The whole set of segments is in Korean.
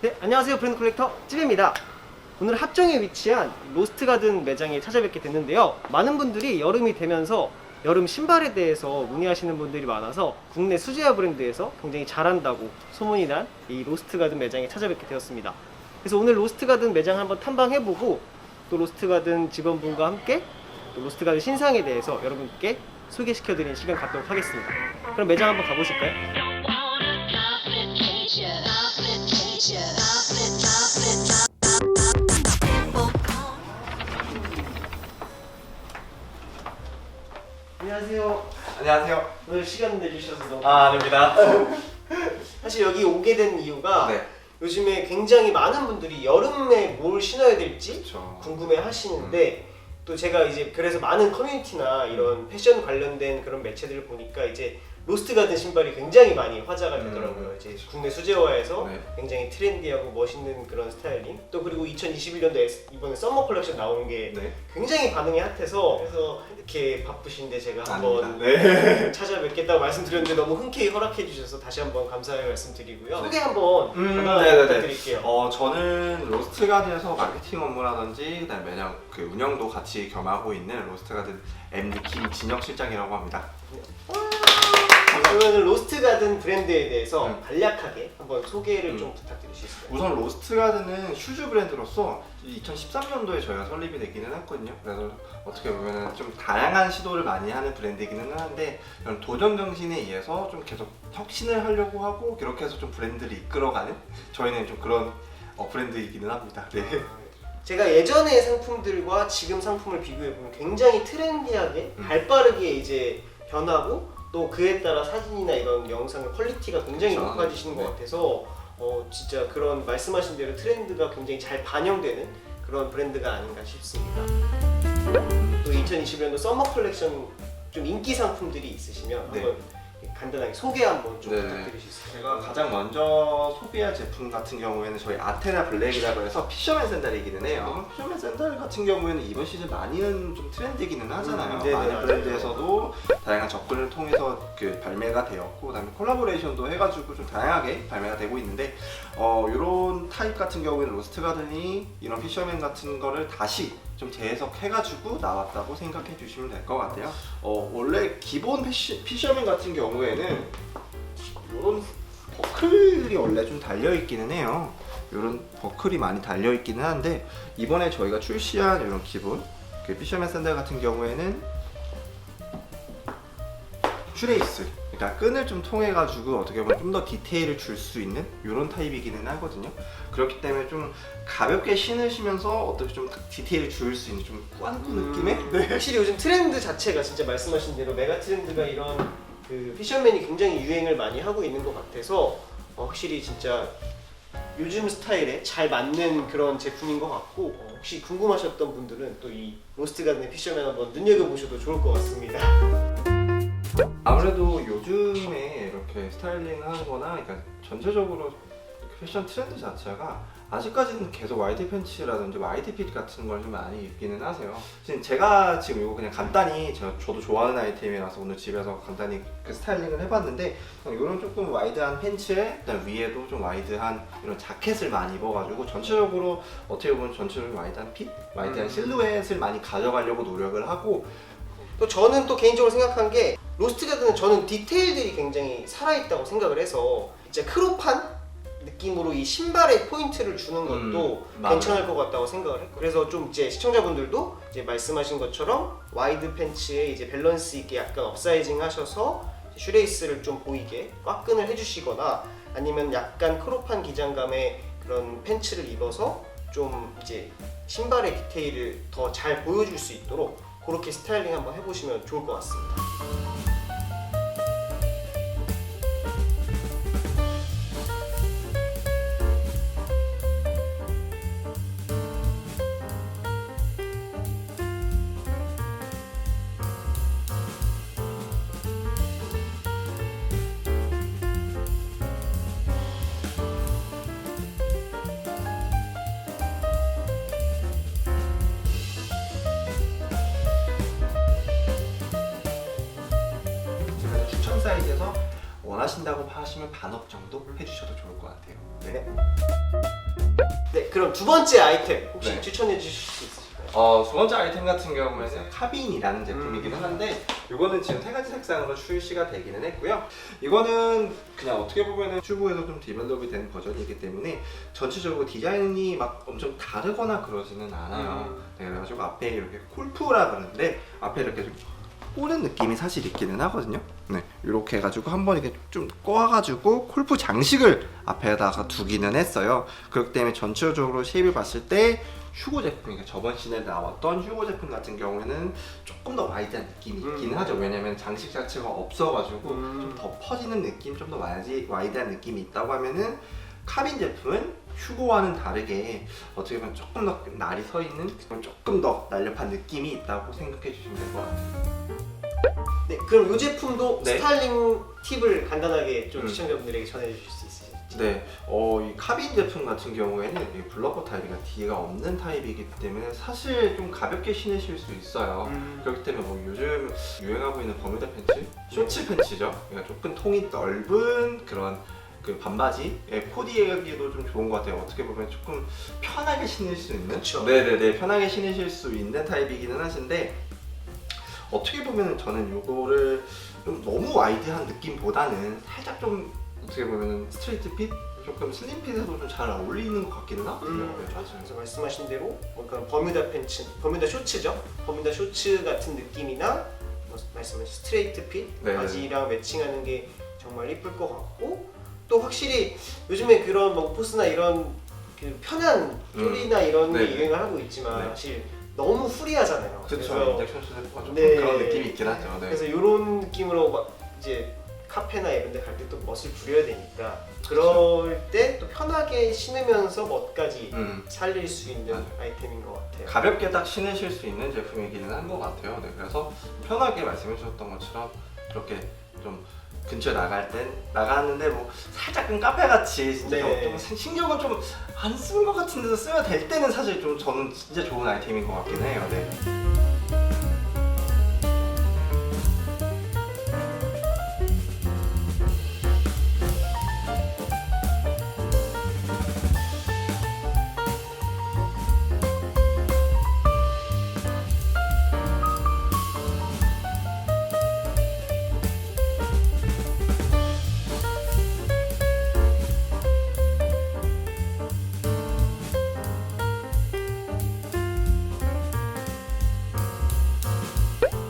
네, 안녕하세요. 브랜드 컬렉터 찌입니다. 오늘 합정에 위치한 로스트가든 매장에 찾아뵙게 됐는데요. 많은 분들이 여름이 되면서 여름 신발에 대해서 문의하시는 분들이 많아서 국내 수제화 브랜드에서 굉장히 잘한다고 소문이 난 이 로스트가든 매장에 찾아뵙게 되었습니다. 그래서 오늘 로스트가든 매장 한번 탐방해보고 또 로스트가든 직원분과 함께 또 로스트가든 신상에 대해서 여러분께 소개시켜드리는 시간 갖도록 하겠습니다. 그럼 매장 한번 가보실까요? 안녕하세요. 안녕하세요. 오늘 시간 내주셔서 너무 아닙니다. 사실 여기 오게 된 이유가 네. 요즘에 굉장히 많은 분들이 여름에 뭘 신어야 될지 그쵸. 궁금해 하시는데 또 제가 이제 그래서 많은 커뮤니티나 이런 패션 관련된 그런 매체들을 보니까 이제 로스트가든 신발이 굉장히 많이 화제가 되더라고요. 이제 국내 수제화에서 네. 굉장히 트렌디하고 멋있는 그런 스타일링, 또 그리고 2021년도에 이번에 썸머 컬렉션 나온 게 네. 굉장히 반응이 핫해서 그래서 이렇게 바쁘신데 제가 한번 아닙니다. 네. 찾아뵙겠다고 말씀드렸는데 너무 흔쾌히 허락해 주셔서 다시 한번 감사의 말씀드리고요. 소개 한번 네네네. 부탁드릴게요. 저는 로스트가든에서 마케팅 업무라든지 그다음에 매장 그 운영도 같이 겸하고 있는 로스트가든 MD 김진혁 실장이라고 합니다. 그러면 로스트가든 브랜드에 대해서 네. 간략하게 한번 소개를 좀 부탁드릴 수 있을까요? 우선 로스트가든은 슈즈 브랜드로서 2013년도에 저희가 설립이 되기는 했거든요. 그래서 어떻게 보면 좀 다양한 시도를 많이 하는 브랜드이기는 한데 이런 도전 정신에 의해서 좀 계속 혁신을 하려고 하고 그렇게 해서 좀 브랜드를 이끌어가는 저희는 좀 그런 브랜드이기는 합니다. 네. 제가 예전의 상품들과 지금 상품을 비교해 보면 굉장히 트렌디하게 발빠르게 이제 변하고 또 그에 따라 사진이나 이런 영상의 퀄리티가 굉장히 그렇죠. 높아지시는 것 네. 같아서 진짜 그런 말씀하신 대로 트렌드가 굉장히 잘 반영되는 그런 브랜드가 아닌가 싶습니다. 또 2020년도 썸머 컬렉션 좀 인기 상품들이 있으시면 네. 한번 간단하게 소개 한번 좀 네. 부탁드릴 수 있을까요? 제가 가장 먼저 소비할 제품 같은 경우에는 저희 아테나 블랙이라고 해서 피셔맨 샌들이기는 해요. 피셔맨 샌들 같은 경우에는 이번 시즌 많이는 좀 트렌드이기는 하잖아요. 네네, 많은 맞아요. 브랜드에서도 다양한 접근을 통해서 그 발매가 되었고 그다음에 콜라보레이션도 해가지고 좀 다양하게 발매가 되고 있는데 이런 타입 같은 경우에는 로스트가든이 이런 피셔맨 같은 거를 다시 좀 재해석해가지고 나왔다고 생각해 주시면 될 것 같아요. 원래 기본 피셔맨 같은 경우에는 이런 버클이 원래 좀 달려있기는 해요. 이런 버클이 많이 달려있기는 한데 이번에 저희가 출시한 이런 기본 그 피셔맨 샌들 같은 경우에는 슈레이스, 그러니까 끈을 좀 통해 가지고 어떻게 보면 좀 더 디테일을 줄 수 있는 이런 타입이기는 하거든요. 그렇기 때문에 좀 가볍게 신으시면서 어떻게 좀 디테일을 줄 수 있는 좀 꾸안꾸 느낌의 네. 확실히 요즘 트렌드 자체가 진짜 말씀하신 대로 메가 트렌드가 이런 그 피셔맨이 굉장히 유행을 많이 하고 있는 것 같아서 확실히 진짜 요즘 스타일에 잘 맞는 그런 제품인 것 같고 혹시 궁금하셨던 분들은 또 이 로스트가든의 피셔맨 한번 눈여겨보셔도 좋을 것 같습니다. 아무래도 요즘에 이렇게 스타일링 하는 거나 그러니까 전체적으로 패션 트렌드 자체가 아직까지는 계속 와이드 팬츠라든지 와이드 핏 같은 걸 좀 많이 입기는 하세요. 제가 지금 이거 그냥 간단히 저도 좋아하는 아이템이라서 오늘 집에서 간단히 그 스타일링을 해봤는데 이런 조금 와이드한 팬츠에 그다음 위에도 좀 와이드한 이런 자켓을 많이 입어가지고 전체적으로 어떻게 보면 전체적으로 와이드한 핏, 와이드한 실루엣을 많이 가져가려고 노력을 하고 또 저는 또 개인적으로 생각한 게 로스트가든은 저는 디테일들이 굉장히 살아있다고 생각을 해서 진짜 크롭한 느낌으로 이 신발에 포인트를 주는 것도 괜찮을 것 같다고 생각을 했고 그래서 좀 이제 시청자분들도 이제 말씀하신 것처럼 와이드 팬츠에 이제 밸런스 있게 약간 업사이징 하셔서 슈레이스를 좀 보이게 꽉끈을 해주시거나 아니면 약간 크롭한 기장감의 그런 팬츠를 입어서 좀 이제 신발의 디테일을 더 잘 보여줄 수 있도록 그렇게 스타일링 한번 해보시면 좋을 것 같습니다. 사이즈에서 원하신다고 하시면 반업 정도 해주셔도 좋을 것 같아요. 네. 그럼 두 번째 아이템 혹시 네. 추천해 주실 수 있으실까요? 두 번째 아이템 같은 경우에는 카빈이라는 제품이기는 한데 이거는 지금 세 가지 색상으로 출시가 되기는 했고요. 이거는 그냥 어떻게 보면은 튜브에서 좀 디벨롭이 된 버전이기 때문에 전체적으로 디자인이 막 엄청 다르거나 그러지는 않아요. 네, 그래가지고 앞에 이렇게 콜프라 그러는데 앞에 이렇게 좀 꼬는 느낌이 사실 있기는 하거든요. 네, 이렇게 해가지고 한번 이렇게 좀 꼬아가지고 콜프 장식을 앞에다가 두기는 했어요. 그렇기 때문에 전체적으로 쉐입을 봤을 때 휴고 제품, 그러니까 저번 시즌에 나왔던 휴고 제품 같은 경우에는 조금 더 와이드한 느낌이 있긴 하죠. 왜냐면 장식 자체가 없어가지고 좀 덮어지는 느낌, 좀 더 와이드한 느낌이 있다고 하면은 카빈 제품은 휴고와는 다르게 어떻게 보면 조금 더 날이 서 있는, 조금 더 날렵한 느낌이 있다고 생각해 주시면 될 것 같아요. 네, 그럼 이 제품도 네. 스타일링 팁을 간단하게 좀 시청자분들에게 전해주실 수 있으실지? 네, 이 카빈 제품 같은 경우에는 이 블러버 타입이나 D가 없는 타입이기 때문에 사실 좀 가볍게 신으실 수 있어요. 그렇기 때문에 뭐 요즘 유행하고 있는 버뮤다 팬츠, 쇼츠 팬츠죠. 그러니까 조금 통이 넓은 그런 그 반바지에 코디하기도 좀 좋은 것 같아요. 어떻게 보면 조금 편하게 신을 수 있는, 그쵸. 네네네, 편하게 신으실 수 있는 타입이기는 하신데 어떻게 보면 저는 이거를 좀 너무 와이드한 느낌보다는 살짝 좀 어떻게 보면 스트레이트 핏, 조금 슬림 핏에도 좀 잘 어울리는 것 같기는 하거든요. 네, 맞아요. 그래서 말씀하신 대로 그러니까 버뮤다 팬츠, 버뮤다 쇼츠죠. 버뮤다 쇼츠 같은 느낌이나 말씀하신 스트레이트 핏 네. 바지랑 매칭하는 게 정말 예쁠 것 같고, 또 확실히 요즘에 그런 뭐 오프스나 이런 그 편한 쪼리나 이런 게 네. 유행을 하고 있지만 네. 사실 너무 후리하잖아요. 그렇죠. 그래서 인젝션 슈즈가 좀 네. 그런 느낌이 있긴 하죠. 네. 그래서 이런 느낌으로 막 이제 카페나 이런 데 갈 때 또 멋을 부려야 되니까 그럴 때 또 편하게 신으면서 멋까지 살릴 수 있는 맞아요. 아이템인 것 같아요. 가볍게 딱 신으실 수 있는 제품이기는 한 것 같아요. 네, 그래서 편하게 말씀해 주셨던 것처럼 이렇게 좀 근처에 나갔는데 뭐 살짝은 카페 같이 진짜 네. 좀 신경을 좀 안 쓰는 것 같은 데서 써야 될 때는 사실 좀 저는 진짜 좋은 아이템인 것 같긴 해요. 네.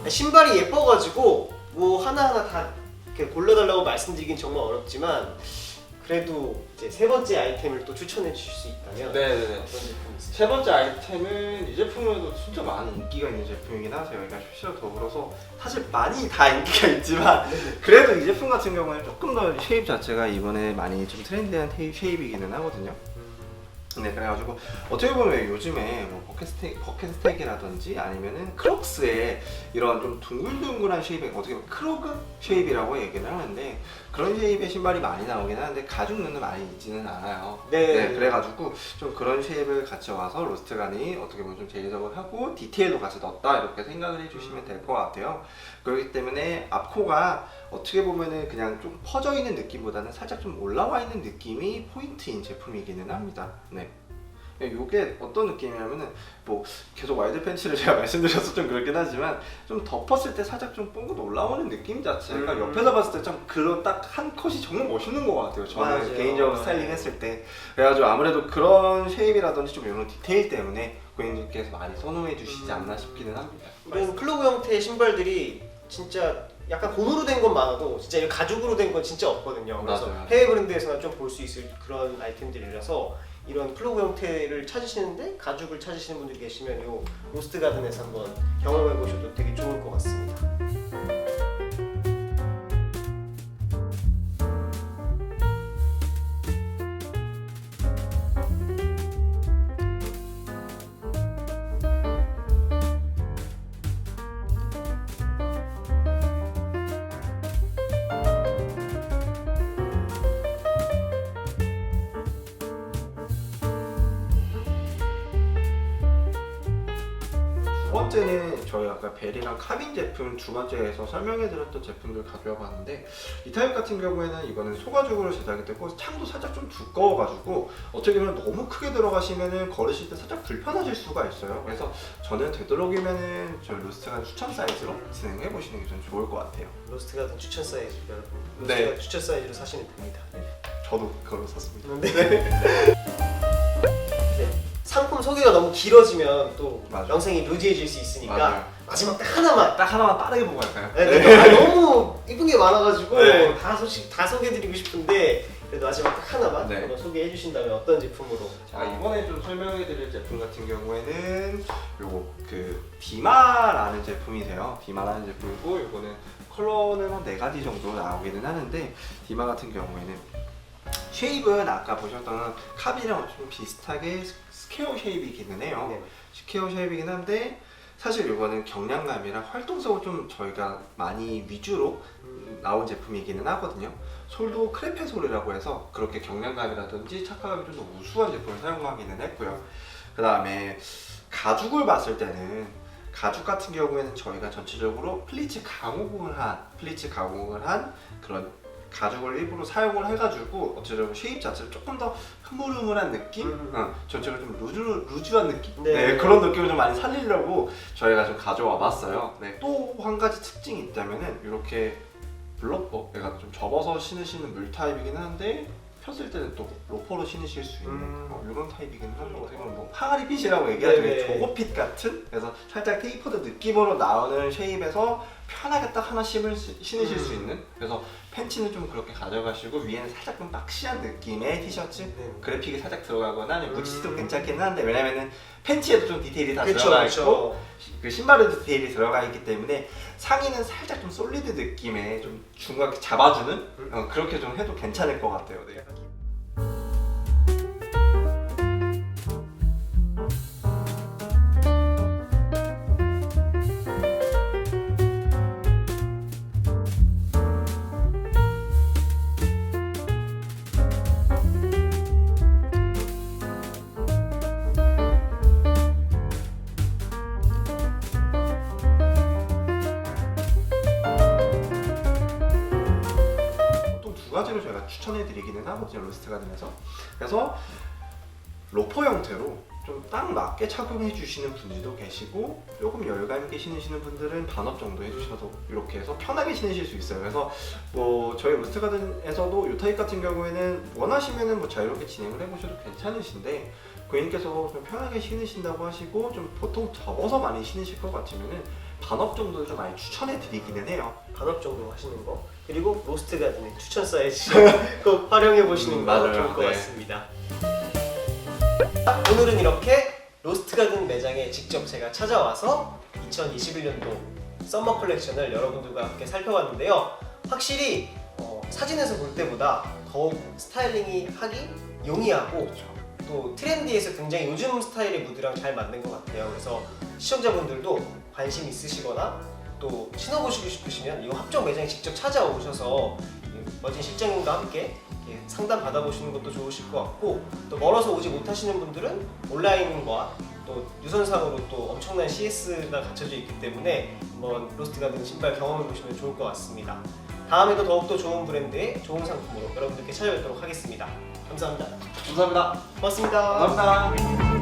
신발이 예뻐가지고 뭐 하나하나 다 이렇게 골라달라고 말씀드리긴 정말 어렵지만 그래도 이제 세 번째 아이템을 또 추천해 주실 수 있다면 네네네. 어떤 제품이 있을까요? 세 번째 아이템은 이 제품에도 진짜 많은 인기가 있는 제품이긴 하세요. 그러니까 출시가 더불어서 사실 많이 다 인기가 있지만 그래도 이 제품 같은 경우는 조금 더 쉐입 자체가 이번에 많이 좀 트렌디한 쉐입이기는 하거든요. 네, 그래가지고 어떻게 보면 요즘에 뭐 버켓스택이라든지 아니면은 크록스의 이런 좀 둥글둥글한 쉐입의 어떻게 보면 크로그 쉐입이라고 얘기를 하는데 그런 쉐입의 신발이 많이 나오긴 하는데 가죽 눈은 많이 있지는 않아요. 네. 그래가지고 좀 그런 쉐입을 같이 와서 로스트간이 어떻게 보면 좀 재해석을 하고 디테일도 같이 넣었다 이렇게 생각을 해주시면 될 것 같아요. 그렇기 때문에 앞코가 어떻게 보면은 그냥 좀 퍼져 있는 느낌보다는 살짝 좀 올라와 있는 느낌이 포인트인 제품이기는 합니다. 네. 이게 어떤 느낌이냐면은 뭐 계속 와이드 팬츠를 제가 말씀드려서 좀 그렇긴 하지만 좀 덮었을 때 살짝 좀 뽕긋 올라오는 느낌 자체가 옆에서 봤을 때 좀 그런 딱 한 컷이 정말 멋있는 것 같아요. 저는 맞아요. 개인적으로 스타일링 했을 때. 그래가지고 아무래도 그런 쉐입이라든지 좀 이런 디테일 때문에 고객님께서 많이 선호해 주시지 않나 싶기는 합니다. 이런 클로브 형태의 신발들이 진짜 약간 고무로 된 건 많아도 진짜 이 가죽으로 된 건 진짜 없거든요. 그래서 맞아요. 해외 브랜드에서나 좀 볼 수 있을 그런 아이템들이라서 이런 클로브 형태를 찾으시는데 가죽을 찾으시는 분들이 계시면 이 로스트 가든에서 한번 경험해 보셔도 되게 좋을 것 같습니다. 두 번째는 저희 아까 벨이랑 카빈 제품 두 번째에서 설명해드렸던 제품들 가져와 봤는데 이 타입 같은 경우에는 이거는 소가죽으로 제작이 되고 창도 살짝 좀 두꺼워가지고 어떻게 보면 너무 크게 들어가시면은 걸으실 때 살짝 불편하실 수가 있어요. 그래서 저는 되도록이면은 저 로스트가 추천 사이즈로 진행해 보시는 게 좀 좋을 것 같아요. 로스트 가든 추천 사이즈 여러분. 로스트 네. 가든 추천 사이즈로 사시면 됩니다. 저도 그걸로 샀습니다. 네. 상품 소개가 너무 길어지면 또 맞아요. 영상이 루즈해질 수 있으니까 맞아요. 마지막 딱 하나만. 딱 하나만 빠르게 보고 갈까요? 네. 너무 이쁜 게 많아가지고 네. 다 소개해드리고 싶은데 그래도 마지막 딱 하나만 네. 한번 소개해 주신다면 어떤 제품으로? 자, 이번에 좀 설명해드릴 제품 같은 경우에는 요거 그 디마라는 제품이세요. 디마라는 제품이고 요거는 컬러는 한 4가지 정도 나오기는 하는데 디마 같은 경우에는 쉐입은 아까 보셨던 카빈이랑 좀 비슷하게 스퀘어 쉐입이기는 해요. 네. 스퀘어 쉐입이긴 한데 사실 요거는 경량감이랑 활동성을 좀 저희가 많이 위주로 나온 제품이기는 하거든요. 솔도 크레페 솔이라고 해서 그렇게 경량감이라든지 착화감이 좀 더 우수한 제품을 사용하기는 했고요. 그 다음에 가죽을 봤을 때는 가죽 같은 경우에는 저희가 전체적으로 플리츠 가공을 한 그런 가죽을 일부러 사용을 해가지고 어쩌면 쉐입 자체를 조금 더 흐물흐물한 느낌? 전체적으로 좀 루즈한 느낌? 네. 네, 그런 느낌을 좀 많이 살리려고 저희가 좀 가져와 봤어요. 네, 또 한 가지 특징이 있다면은 이렇게 블러퍼, 얘가 좀 접어서 신으시는 물 타입이긴 한데 폈을 때는 또 로퍼로 신으실 수 있는 이런 타입이긴 한데 어떻게 보면 뭐 항아리 핏이라고 얘기하죠. 네네. 조거핏 같은? 그래서 살짝 테이퍼드 느낌으로 나오는 쉐입에서 편하게 딱 하나 신으실 수 있는, 그래서 팬츠는 좀 그렇게 가져가시고 위에는 살짝 좀 박시한 느낌의 티셔츠 네. 그래픽이 살짝 들어가거나 무치도 괜찮긴 한데 왜냐면은 팬츠에도 좀 디테일이 다 그쵸, 들어가 그쵸. 있고 그 신발에도 디테일이 들어가 있기 때문에 상의는 살짝 좀 솔리드 느낌의 좀 중간에 잡아주는 그렇게 좀 해도 괜찮을 것 같아요. 네. 또 두 가지로 저희가 추천해 드리기는 하거든요, 로스트 가든에서. 그래서 로퍼 형태로 좀 딱 맞게 착용해 주시는 분들도 계시고 조금 여유감 있게 신으시는 분들은 반업 정도 해주셔도 이렇게 해서 편하게 신으실 수 있어요. 그래서 뭐 저희 로스트 가든에서도 이 타입 같은 경우에는 원하시면은 뭐 자유롭게 진행을 해보셔도 괜찮으신데 고객님께서 좀 편하게 신으신다고 하시고 좀 보통 접어서 많이 신으실 것 같으면은 반업 정도를 좀 많이 추천해 드리기는 해요. 반업 정도 하시는 거 그리고 로스트 가든의 추천 사이즈 꼭 활용해 보시는 거 맞아요. 좋을 것 네. 같습니다. 오늘은 이렇게 로스트 가든 매장에 직접 제가 찾아와서 2021년도 썸머 컬렉션을 여러분들과 함께 살펴봤는데요. 확실히 사진에서 볼 때보다 더욱 스타일링이 하기 용이하고 또 트렌디해서 굉장히 요즘 스타일의 무드랑 잘 맞는 것 같아요. 그래서 시청자분들도 관심 있으시거나 또 신어보시고 싶으시면 이 합정 매장에 직접 찾아오셔서 멋진 실장님과 함께 이렇게 상담 받아보시는 것도 좋으실 것 같고 또 멀어서 오지 못하시는 분들은 온라인과 또 유선상으로 또 엄청난 CS가 갖춰져 있기 때문에 한번 로스트 가든 신발 경험해 보시면 좋을 것 같습니다. 다음에도 더욱더 좋은 브랜드의 좋은 상품으로 여러분들께 찾아뵙도록 하겠습니다. 감사합니다. 감사합니다. 고맙습니다. 감사합니다.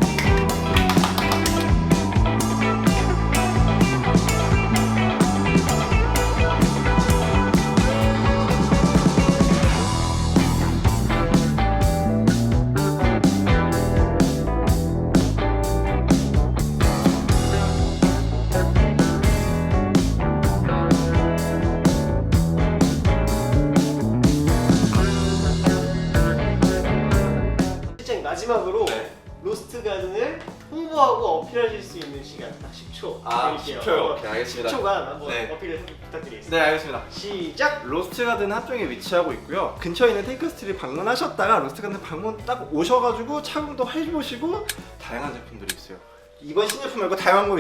실장님 마지막으로 네. 로스트 가든을 홍보하고 어필하실 수 있는 시간 딱 10초 드릴게요. 10초요. 오케이, 알겠습니다. 10초간 한번 네. 어필을 부탁드리겠습니다. 네, 알겠습니다. 시작! 로스트 가든 합정에 위치하고 있고요. 근처에 있는 테이크 스트릿 방문하셨다가 로스트 가든 방문 딱 오셔가지고 착용도 해보시고 다양한 제품들이 있어요. 이번 신제품 말고 다양한 거